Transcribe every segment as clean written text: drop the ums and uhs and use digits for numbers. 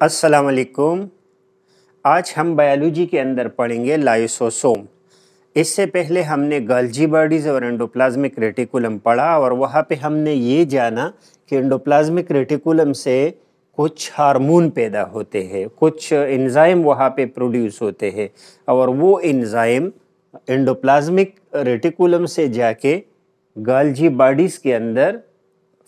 अस्सलाम वालेकुम। आज हम बायोलॉजी के अंदर पढ़ेंगे लाइसोसोम। इससे पहले हमने गोल्गी बॉडीज़ और एंडोप्लाज्मिक रेटिकुलम पढ़ा और वहाँ पे हमने ये जाना कि एंडोप्लाज्मिक रेटिकुलम से कुछ हार्मोन पैदा होते हैं, कुछ एंजाइम वहाँ पे प्रोड्यूस होते हैं और वो एंजाइम एंडोप्लाज्मिक रेटिकुलम से जाके गोल्गी बॉडीज़ के अंदर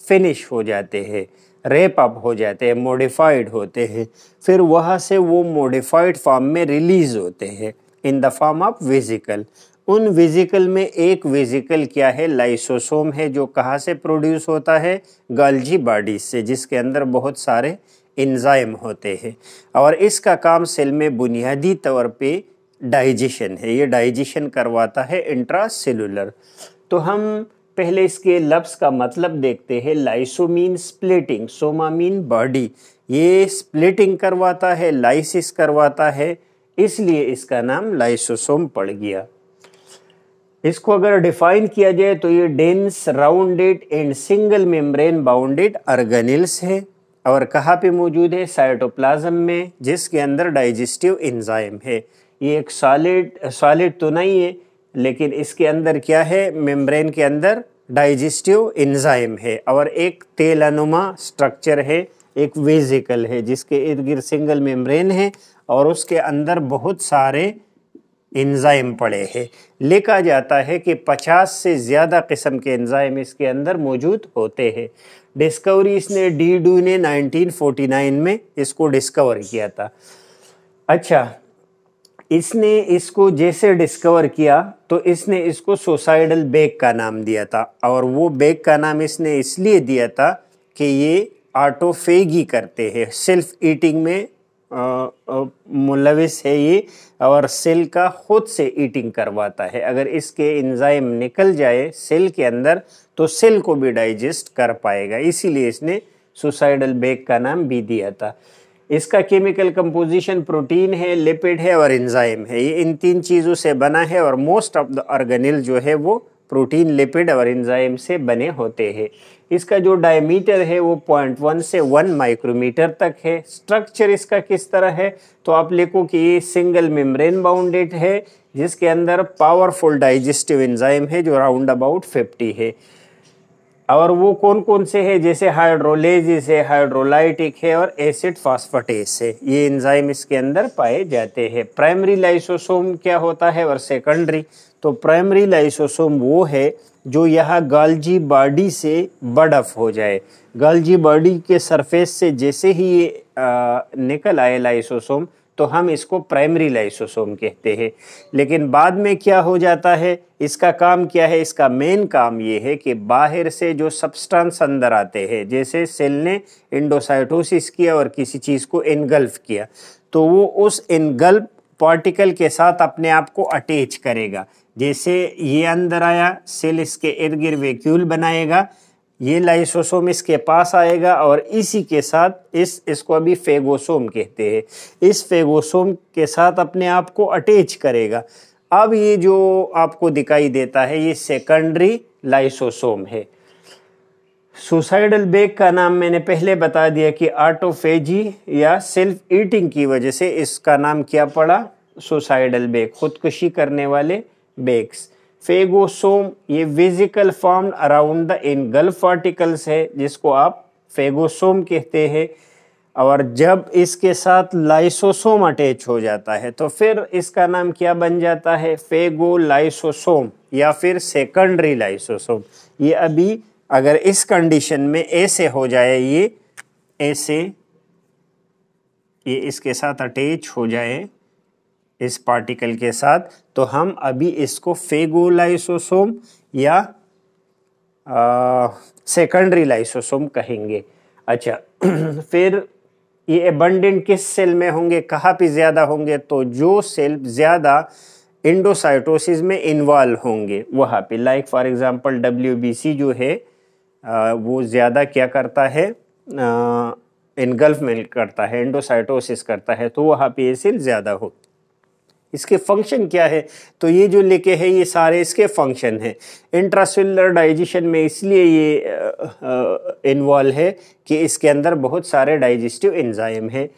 फिनिश हो जाते हैं, रैप अप हो जाते हैं, मॉडिफाइड होते हैं। फिर वहाँ से वो मॉडिफाइड फॉर्म में रिलीज होते हैं in the form of vesicle. उन वेसिकल में एक वेसिकल क्या है, लाइसोसोम है, जो कहाँ से प्रोड्यूस होता है, गोल्गी बॉडीज से, जिसके अंदर बहुत सारे एंजाइम होते हैं और इसका काम सेल में बुनियादी तौर पे डाइजेशन है। ये डाइजेशन करवाता है इंट्रासेलुलर। तो हम पहले इसके लफ्ज़ का मतलब देखते हैं। Lyso mean splitting, Soma mean body. ये स्प्लिटिंग करवाता है, लाइसिस करवाता है, इसलिए इसका नाम लाइसोसोम पड़ गया। इसको अगर डिफाइन किया जाए तो ये dense rounded and single membrane bounded organelles है और कहाँ पे मौजूद है, साइटोप्लाज्म में, जिसके अंदर डाइजेस्टिव एंजाइम है। ये एक सॉलिड तो नहीं है, लेकिन इसके अंदर क्या है, मेम्ब्रेन के अंदर डाइजेस्टिव एंजाइम है और एक तेलानुमा स्ट्रक्चर है, एक वेसिकल है जिसके इर्द गिर्द सिंगल मेम्ब्रेन है और उसके अंदर बहुत सारे एंजाइम पड़े हैं। लिखा जाता है कि 50 से ज़्यादा किस्म के एंजाइम इसके अंदर मौजूद होते हैं। डिस्कवरी इसने डीडू ने 1949 में इसको डिस्कवर किया था। अच्छा, इसने इसको जैसे डिस्कवर किया तो इसने इसको सुसाइडल बेग का नाम दिया था और वो बेग का नाम इसने इसलिए दिया था कि ये ऑटोफेगी करते हैं, सेल्फ ईटिंग में मुलविस है ये और सेल का खुद से ईटिंग करवाता है। अगर इसके एंजाइम निकल जाए सेल के अंदर तो सेल को भी डाइजेस्ट कर पाएगा, इसीलिए इसने सुसाइडल बेग का नाम भी दिया था। इसका केमिकल कंपोजिशन प्रोटीन है, लिपिड है और एंजाइम है। ये इन तीन चीज़ों से बना है और मोस्ट ऑफ द ऑर्गेनेल जो है वो प्रोटीन, लिपिड और एंजाइम से बने होते हैं। इसका जो डायमीटर है वो 0.1 से 1 माइक्रोमीटर तक है। स्ट्रक्चर इसका किस तरह है, तो आप लिखो कि ये सिंगल मेम्ब्रेन बाउंडेड है जिसके अंदर पावरफुल डाइजेस्टिव एंजाइम है जो राउंड अबाउट 50 है। और वो कौन कौन से है, जैसे हाइड्रोलेजिस है, हाइड्रोलाइटिक है और एसिड फास्फेटेस है, ये एंजाइम इसके अंदर पाए जाते हैं। प्राइमरी लाइसोसोम क्या होता है और सेकेंडरी, तो प्राइमरी लाइसोसोम वो है जो यहाँ गोल्गी बॉडी से बड ऑफ हो जाए। गोल्गी बॉडी के सरफेस से जैसे ही ये निकल आए लाइसोसोम तो हम इसको प्राइमरी लाइसोसोम कहते हैं। लेकिन बाद में क्या हो जाता है, इसका काम क्या है, इसका मेन काम ये है कि बाहर से जो सब्सटेंस अंदर आते हैं, जैसे सेल ने एंडोसाइटोसिस किया और किसी चीज़ को एनगल्फ किया तो वो उस एनगल्फ पार्टिकल के साथ अपने आप को अटैच करेगा। जैसे ये अंदर आया, सेल इसके इर्द गिर्द वैक्यूल बनाएगा, ये लाइसोसोम इसके पास आएगा और इसी के साथ इसको अभी फेगोसोम कहते हैं, इस फेगोसोम के साथ अपने आप को अटैच करेगा। अब ये जो आपको दिखाई देता है ये सेकेंडरी लाइसोसोम है। सुसाइडल बेग का नाम मैंने पहले बता दिया कि ऑटोफेजी या सेल्फ ईटिंग की वजह से इसका नाम क्या पड़ा, सुसाइडल बेग, खुदकुशी करने वाले बेग्स। फेगोसोम ये vesicle formed around the engulf particles है जिसको आप फेगोसोम कहते हैं। और जब इसके साथ लाइसोसोम अटैच हो जाता है तो फिर इसका नाम क्या बन जाता है, फेगोलाइसोसोम या फिर सेकेंडरी लाइसोसोम। ये अभी अगर इस कंडीशन में ऐसे हो जाए, ये ऐसे, ये इसके साथ अटैच हो जाए इस पार्टिकल के साथ, तो हम अभी इसको फेगोलाइसोसोम या सेकेंडरी लाइसोसोम कहेंगे। अच्छा फिर ये एबंडेंट किस सेल में होंगे, कहाँ पे ज़्यादा होंगे, तो जो सेल ज़्यादा एंडोसाइटोसिस में इन्वॉल्व होंगे वहाँ पे, लाइक फॉर एग्जांपल WBC जो है वो ज़्यादा क्या करता है, एनगल्फमेंट करता है, एंडोसाइटोसिस करता है, तो वहाँ पे ये सेल ज़्यादा हो। इसके फंक्शन क्या है, तो ये जो लिखे हैं ये सारे इसके फंक्शन हैं। इंट्रासेलुलर डाइजेशन में इसलिए ये इन्वॉल्व है कि इसके अंदर बहुत सारे डाइजेस्टिव एंजाइम है।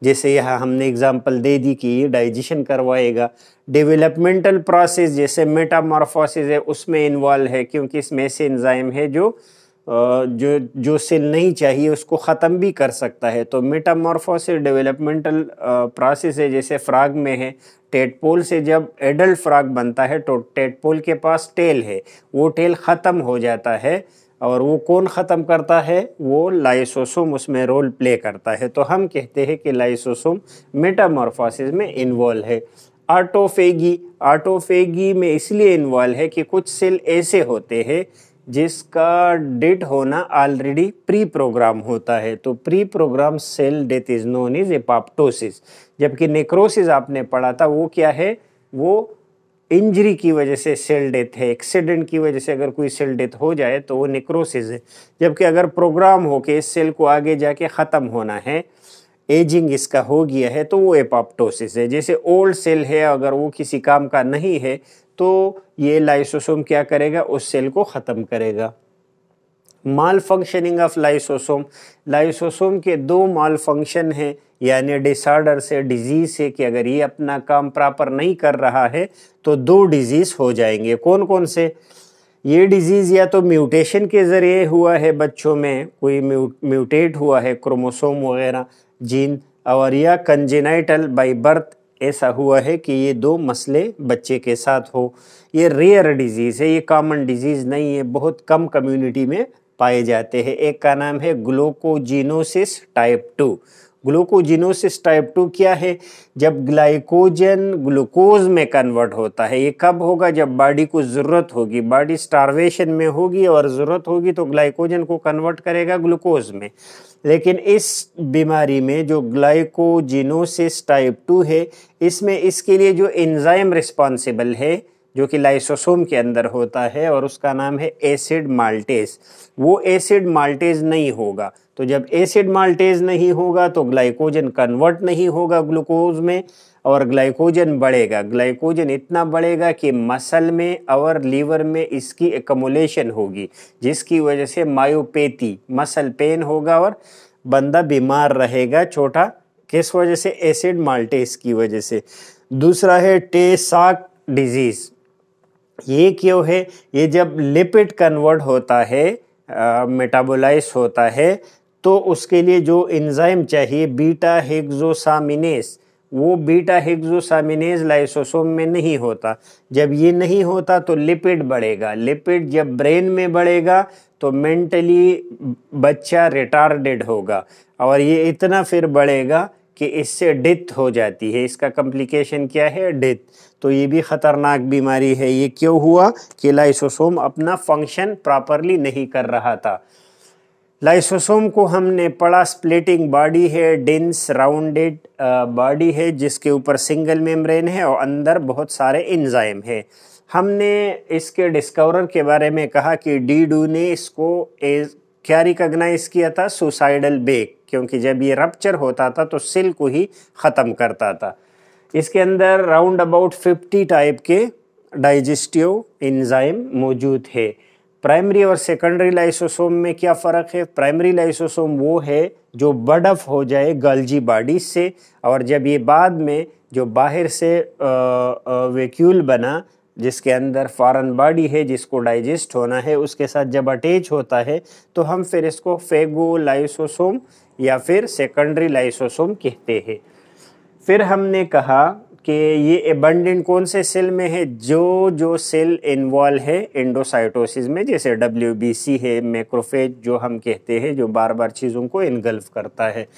जैसे यहाँ हमने एग्जांपल दे दी कि ये डाइजेशन करवाएगा। डेवलपमेंटल प्रोसेस जैसे मेटामॉर्फोसिस है उसमें इन्वॉल्व है, क्योंकि इसमें ऐसे एंजाइम है जो सेल नहीं चाहिए उसको ख़त्म भी कर सकता है। तो मेटामॉर्फोसिस डेवलपमेंटल प्रोसेस है, जैसे फ्रॉग में है। टेडपोल से जब एडल्ट फ्रॉग बनता है तो टेडपोल के पास टेल है, वो टेल ख़त्म हो जाता है, और वो कौन ख़त्म करता है? वो लाइसोसोम उसमें रोल प्ले करता है। तो हम कहते हैं कि लाइसोसोम मेटामॉर्फोसिस में इन्वॉल्व है। ऑटोफेगी में इसलिए इन्वॉल्व है कि कुछ सेल ऐसे होते हैं जिसका डेथ होना ऑलरेडी प्री प्रोग्राम होता है। तो pre programme cell death is known as apoptosis. जबकि नेक्रोसिस आपने पढ़ा था, वो क्या है? वो इंजरी की वजह से सेल डेथ है, एक्सीडेंट की वजह से अगर कोई सेल डेथ हो जाए तो वो नेक्रोसिस है। जबकि अगर प्रोग्राम हो के इस सेल को आगे जाके ख़त्म होना है, एजिंग इसका हो गया है, तो वो एपोप्टोसिस है। जैसे ओल्ड सेल है, अगर वो किसी काम का नहीं है तो ये लाइसोसोम क्या करेगा? उस सेल को ख़त्म करेगा। माल फंक्शनिंग ऑफ लाइसोसोम, लाइसोसोम के दो माल फंक्शन हैं, यानी डिसऑर्डर से, डिजीज से, कि अगर ये अपना काम प्रॉपर नहीं कर रहा है तो दो डिजीज हो जाएंगे। कौन कौन से? ये डिजीज या तो म्यूटेशन के ज़रिए हुआ है, बच्चों में कोई म्यूटेट हुआ है क्रोमोसोम वगैरह जीन, और या कंजेनाइटल बाय बर्थ ऐसा हुआ है कि ये दो मसले बच्चे के साथ हो। ये रेयर डिजीज़ है, ये कॉमन डिजीज़ नहीं है, बहुत कम कम्युनिटी में पाए जाते हैं। एक का नाम है ग्लूकोजिनोसिस टाइप 2। ग्लूकोजिनोसिस टाइप 2 क्या है? जब ग्लाइकोजन ग्लूकोज में कन्वर्ट होता है। ये कब होगा? जब बॉडी को ज़रूरत होगी, बॉडी स्टार्वेशन में होगी और ज़रूरत होगी तो ग्लाइकोजन को कन्वर्ट करेगा ग्लूकोज में। लेकिन इस बीमारी में जो ग्लाइकोजिनोसिस टाइप 2 है, इसमें इसके लिए जो एंजाइम रिस्पॉन्सिबल है, जो कि लाइसोसोम के अंदर होता है, और उसका नाम है एसिड माल्टेज, वो एसिड माल्टेज नहीं होगा। तो जब एसिड माल्टेज नहीं होगा तो ग्लाइकोजन कन्वर्ट नहीं होगा ग्लूकोज में, और ग्लाइकोजन बढ़ेगा। ग्लाइकोजन इतना बढ़ेगा कि मसल में और लीवर में इसकी एकमुलेशन होगी, जिसकी वजह से मायोपैथी, मसल पेन होगा और बंदा बीमार रहेगा छोटा। किस वजह से? एसिड माल्टेज की वजह से। दूसरा है टे साक डिजीज़। ये क्यों है? ये जब लिपिड कन्वर्ट होता है, मेटाबोलाइज होता है, तो उसके लिए जो एंजाइम चाहिए बीटा हेक्सोसामिनेज, वो बीटा हेक्सोसामिनेज लाइसोसोम में नहीं होता। जब ये नहीं होता तो लिपिड बढ़ेगा। लिपिड जब ब्रेन में बढ़ेगा तो मेंटली बच्चा रिटार्डेड होगा, और ये इतना फिर बढ़ेगा कि इससे डेथ हो जाती है। इसका कॉम्प्लिकेशन क्या है? डेथ। तो ये भी ख़तरनाक बीमारी है। ये क्यों हुआ? कि लाइसोसोम अपना फंक्शन प्रॉपरली नहीं कर रहा था। लाइसोसोम को हमने पढ़ा, स्प्लिटिंग बॉडी है, डेंस राउंडेड बॉडी है, जिसके ऊपर सिंगल मेम्ब्रेन है और अंदर बहुत सारे एंजाइम है। हमने इसके डिस्कवरर के बारे में कहा कि डीडू ने इसको क्या रिकॉग्नाइज किया था? सुसाइडल बेक, क्योंकि जब ये रप्चर होता था तो सेल को ही ख़त्म करता था। इसके अंदर राउंड अबाउट 50 टाइप के डाइजेस्टिव एंजाइम मौजूद है। प्राइमरी और सेकेंडरी लाइसोसोम में क्या फ़र्क है? प्राइमरी लाइसोसोम वो है जो बर्डअप हो जाए गल्जी बॉडी से, और जब ये बाद में जो बाहर से वैक्यूल बना, जिसके अंदर फॉरेन बॉडी है जिसको डाइजेस्ट होना है, उसके साथ जब अटैच होता है तो हम फिर इसको फेगो लाइसोसोम या फिर सेकेंडरी लाइसोसोम कहते हैं। फिर हमने कहा कि ये एबंडेंट कौन से सेल में है? जो सेल इन्वॉल्व है एंडोसाइटोसिस में, जैसे WBC है, मैक्रोफेज जो हम कहते हैं, जो बार बार चीज़ों को इनगल्फ करता है।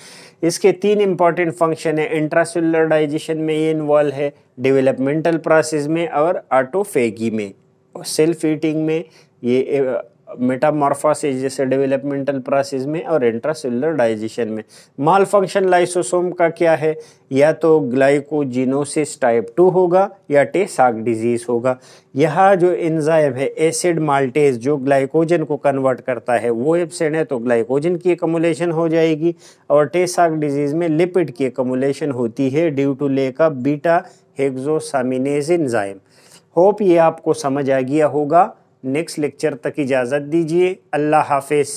इसके 3 इंपॉर्टेंट फंक्शन है। इंट्रासेलुलर डाइजेशन में ये इन्वॉल्व है, डेवलपमेंटल प्रोसेस में और ऑटोफेगी में, और सेल्फ ईटिंग में ये मेटामॉर्फोसिस जैसे डेवलपमेंटल प्रोसेस में, और इंट्रासेलुलर डाइजेशन में। माल फंक्शन लाइसोसोम का क्या है? या तो ग्लाइकोजिनोसिस टाइप 2 होगा या टे साक डिजीज़ होगा। यहाँ जो एंजाइम है एसिड माल्टेज, जो ग्लाइकोजन को कन्वर्ट करता है, वो एब्सेंट है तो ग्लाइकोजन की एकमुलेशन हो जाएगी, और टे साक डिजीज़ में लिपिड की एकमुलेशन होती है due to lack of beta hexosaminidase enzyme. Hope ये आपको समझ आ गया होगा। नेक्स्ट लेक्चर तक इजाज़त दीजिए। अल्लाह हाफिज़।